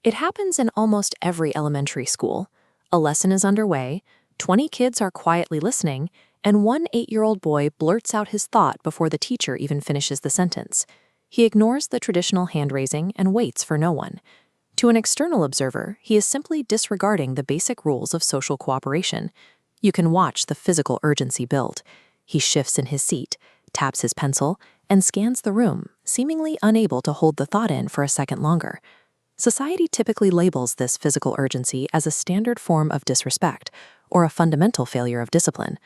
It happens in almost every elementary school. A lesson is underway, 20 kids are quietly listening, and one 8-year-old boy blurts out his thought before the teacher even finishes the sentence. He ignores the traditional hand-raising and waits for no one. To an external observer, he is simply disregarding the basic rules of social cooperation. You can watch the physical urgency build. He shifts in his seat, taps his pencil, and scans the room, seemingly unable to hold the thought in for a second longer. Society typically labels this physical urgency as a standard form of disrespect or a fundamental failure of discipline.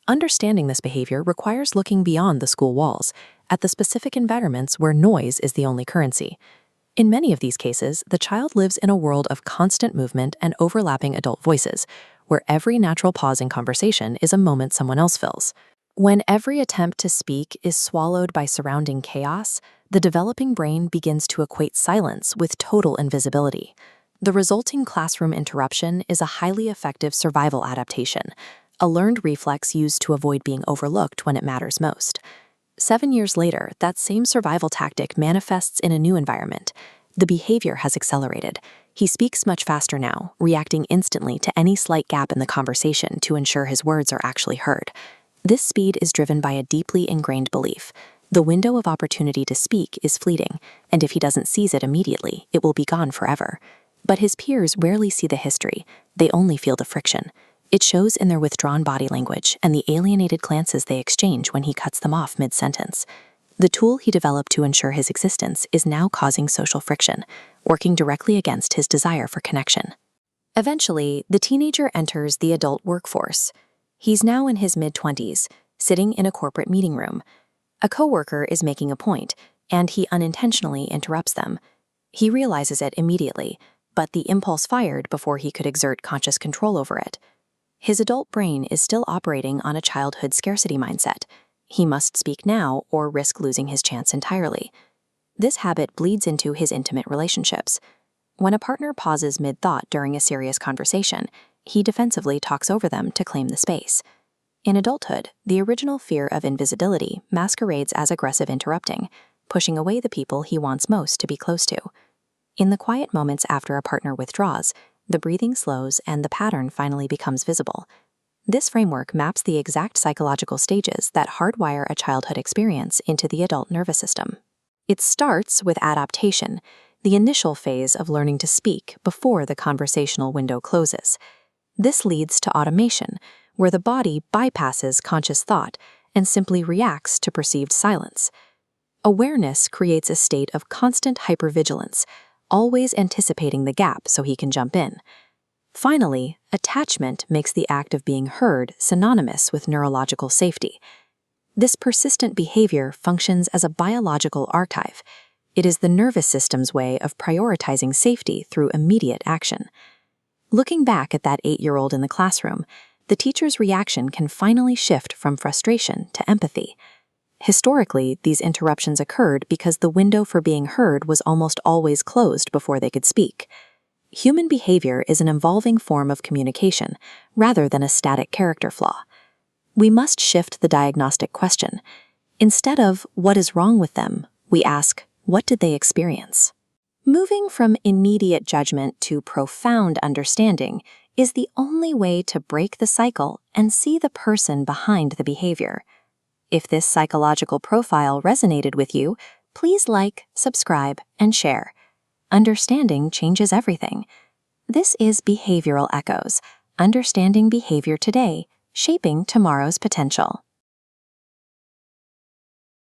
Understanding this behavior requires looking beyond the school walls, at the specific environments where noise is the only currency. In many of these cases, the child lives in a world of constant movement and overlapping adult voices, where every natural pause in conversation is a moment someone else fills. When every attempt to speak is swallowed by surrounding chaos, the developing brain begins to equate silence with total invisibility. The resulting classroom interruption is a highly effective survival adaptation, a learned reflex used to avoid being overlooked when it matters most. 7 years later, that same survival tactic manifests in a new environment. The behavior has accelerated. He speaks much faster now, reacting instantly to any slight gap in the conversation to ensure his words are actually heard. This speed is driven by a deeply ingrained belief. The window of opportunity to speak is fleeting, and if he doesn't seize it immediately, it will be gone forever. But his peers rarely see the history. They only feel the friction. It shows in their withdrawn body language and the alienated glances they exchange when he cuts them off mid-sentence. The tool he developed to ensure his existence is now causing social friction, working directly against his desire for connection. Eventually, the teenager enters the adult workforce. He's now in his mid-20s, sitting in a corporate meeting room. A coworker is making a point, and he unintentionally interrupts them. He realizes it immediately, but the impulse fired before he could exert conscious control over it. His adult brain is still operating on a childhood scarcity mindset. He must speak now or risk losing his chance entirely. This habit bleeds into his intimate relationships. When a partner pauses mid-thought during a serious conversation, he defensively talks over them to claim the space. In adulthood, the original fear of invisibility masquerades as aggressive interrupting, pushing away the people he wants most to be close to. In the quiet moments after a partner withdraws, the breathing slows and the pattern finally becomes visible. This framework maps the exact psychological stages that hardwire a childhood experience into the adult nervous system. It starts with adaptation, the initial phase of learning to speak before the conversational window closes. This leads to automation, where the body bypasses conscious thought and simply reacts to perceived silence. Awareness creates a state of constant hypervigilance, always anticipating the gap so he can jump in. Finally, attachment makes the act of being heard synonymous with neurological safety. This persistent behavior functions as a biological archive. It is the nervous system's way of prioritizing safety through immediate action. Looking back at that 8-year-old in the classroom, the teacher's reaction can finally shift from frustration to empathy. Historically, these interruptions occurred because the window for being heard was almost always closed before they could speak. Human behavior is an evolving form of communication, rather than a static character flaw. We must shift the diagnostic question. Instead of, "What is wrong with them?" we ask, "What did they experience?" Moving from immediate judgment to profound understanding is the only way to break the cycle and see the person behind the behavior. If this psychological profile resonated with you, please like, subscribe, and share. Understanding changes everything. This is Behavioral Echoes, understanding behavior today, shaping tomorrow's potential.